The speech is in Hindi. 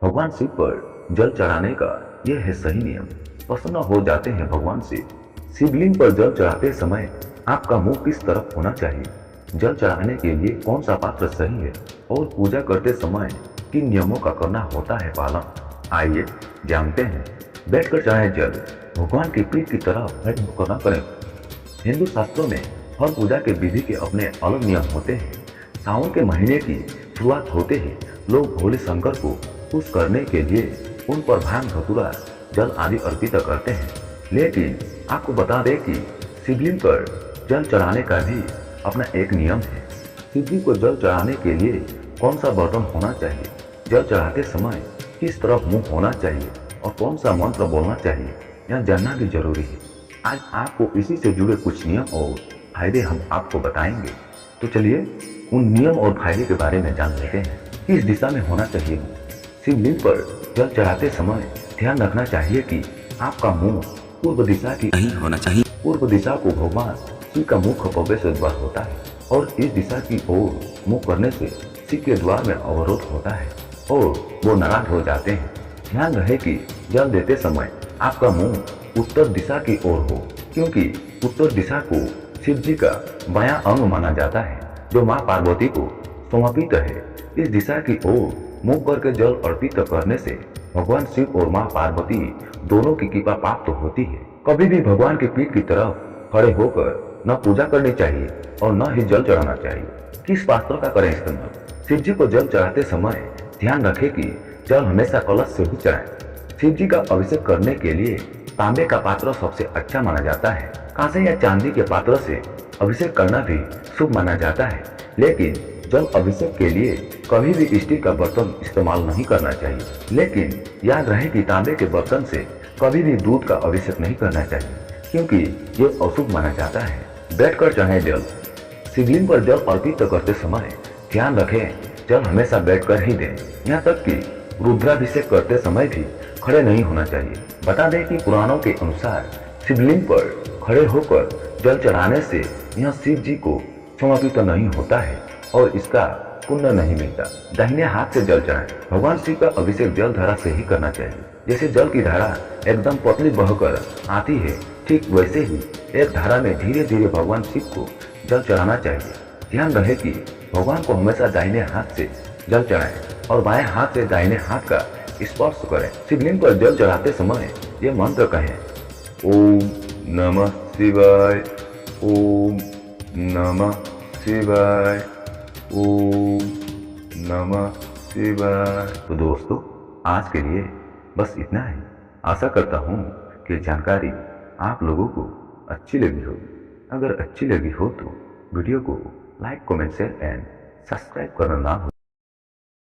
भगवान शिव पर जल चढ़ाने का यह है सही नियम। प्रसन्न हो जाते हैं भगवान शिव। शिवलिंग पर जल चढ़ाते समय आपका मुंह किस तरफ होना चाहिए, जल चढ़ाने के लिए कौन सा पात्र सही है और पूजा करते समय किन नियमों का करना होता है पालन, आइए जानते हैं। बैठकर चढ़ाए जल, भगवान की पीठ की तरफ बैठ होकर न करें। हिंदू शास्त्रों में हर पूजा के विधि के अपने अलग नियम होते हैं। सावन के महीने की शुरुआत होते ही लोग भोले शंकर को खुश करने के लिए उन पर भांग धतूरा जल आदि अर्पित करते हैं। लेकिन आपको बता दें कि शिवलिंग पर जल चढ़ाने का भी अपना एक नियम है। शिवजी को जल चढ़ाने के लिए कौन सा बर्तन होना चाहिए, जल चढ़ाते समय किस तरफ मुंह होना चाहिए और कौन सा मंत्र बोलना चाहिए, यह जानना भी जरूरी है। आज आपको इसी से जुड़े कुछ नियम और फायदे हम आपको बताएंगे। तो चलिए उन नियम और फायदे के बारे में जान लेते हैं। किस दिशा में होना चाहिए मुंह। शिवलिंग पर जल चढ़ाते समय ध्यान रखना चाहिए कि आपका मुंह पूर्व दिशा की नहीं होना चाहिए। पूर्व दिशा को भगवान शिव का मुख्य प्रवेश द्वार होता है और इस दिशा की ओर मुंह करने से शिव के द्वार में अवरोध होता है और वो नाराज हो जाते हैं। ध्यान रहे कि जल देते समय आपका मुंह उत्तर दिशा की ओर हो, क्योंकि उत्तर दिशा को शिव जी का बायां अंग माना जाता है जो मां पार्वती को समर्पित है। इस दिशा की ओर मुंह करके जल अर्पित करने से भगवान शिव और मां पार्वती दोनों की कृपा प्राप्त होती है। कभी भी भगवान की पीठ की तरफ खड़े होकर न पूजा करनी चाहिए और न ही जल चढ़ाना चाहिए। किस पात्र का करें इस्तेमाल। शिव जी को जल चढ़ाते समय ध्यान रखें कि जल हमेशा कलश से ही चढ़ाएं। शिव जी का अभिषेक करने के लिए तांबे का पात्र सबसे अच्छा माना जाता है। कांसे या चांदी के पात्र से अभिषेक करना भी शुभ माना जाता है, लेकिन जल अभिषेक के लिए कभी भी स्टील का बर्तन इस्तेमाल नहीं करना चाहिए। लेकिन याद रहे कि तांबे के बर्तन से कभी भी दूध का अभिषेक नहीं करना चाहिए, क्योंकि ये अशुभ माना जाता है। बैठकर चढ़ाएं जल। शिवलिंग पर जल अर्पित करते समय ध्यान रखें जल हमेशा बैठकर ही दें। यहाँ तक कि रुद्राभिषेक करते समय भी खड़े नहीं होना चाहिए। बता दें कि पुराणों के अनुसार शिवलिंग पर खड़े होकर जल चढ़ाने से यह शिव जी को समर्पित नहीं होता है और इसका पुण्य नहीं मिलता। दाहिने हाथ से जल चढ़ाएं। भगवान शिव का अभिषेक जल धारा से ही करना चाहिए। जैसे जल की धारा एकदम पतली बहकर आती है, ठीक वैसे ही एक धारा में धीरे धीरे भगवान शिव को जल चढ़ाना चाहिए। ध्यान रहे कि भगवान को हमेशा दाहिने हाथ से जल चढ़ाएं और बाएं हाथ से दाहिने हाथ का स्पर्श करें। शिवलिंग पर जल चढ़ाते समय ये मंत्र कहें, ओम नमः शिवाय, ओम नमः शिवाय, ओम नमः शिवाय। तो दोस्तों, आज के लिए बस इतना ही। आशा करता हूँ कि जानकारी आप लोगों को अच्छी लगी होगी। अगर अच्छी लगी हो तो वीडियो को like, comment, share and subscribe करना ना भूलें।